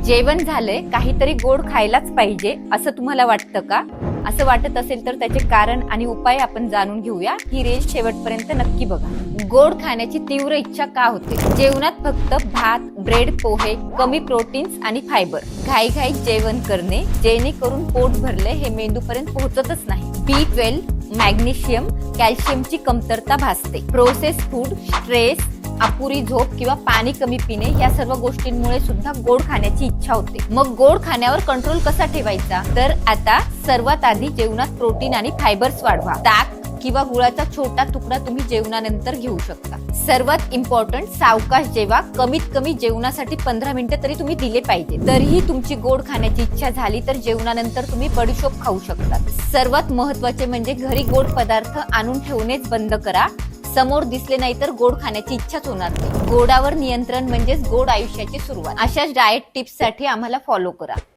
जेवण झालंय, काहीतरी गोड खायलाच पाहिजे असं तुम्हाला वाटतं का? असं वाटत असेल तर त्याचे कारण आणि उपाय आपण जाणून घेऊया. ही रेल शेवटपर्यंत नक्की बघा. गोड खाण्याची तीव्र इच्छा का होते? जेवणात फक्त भात, ब्रेड, पोहे, कमी प्रोटीन्स आणि फायबर. घाईघाईत जेवण करणे जेणेकरून पोट भरले हे मेंदूपर्यंत पोहोचतच नाही. B12, मॅग्नेशियम, कॅल्शियमची कमतरता भासते. प्रोसेस फूड, स्ट्रेस, अपुरी झोप किंवा पाणी कमी पिणे या सर्व गोष्टींमुळे सुद्धा गोड खाण्याची इच्छा होते. मग गोड खाण्यावर कंट्रोल कसा ठेवायचा? तर आता सर्वात आधी जेवणात प्रोटीन आणि फायबर्स वाढवा. ताक किंवा गुळाचा छोटा तुकडा तुम्ही जेवणानंतर घेऊ शकता. सर्वात इम्पॉर्टंट, सावकाश जेवा. कमीत कमी जेवणासाठी 15 मिनिटं तरी तुम्ही दिले पाहिजे. तरीही तुमची गोड खाण्याची इच्छा झाली तर जेवणानंतर तुम्ही बडीशोप खाऊ शकता. सर्वात महत्त्वाचे म्हणजे घरी गोड पदार्थ आणून ठेवणेच बंद करा. समोर दिसले नाही तर गोड खाण्याची इच्छाच होणार नाही. गोडावर नियंत्रण म्हणजेच गोड आयुष्याची सुरुवात. अशाच डाएट टिप्स साठी आम्हाला फॉलो करा.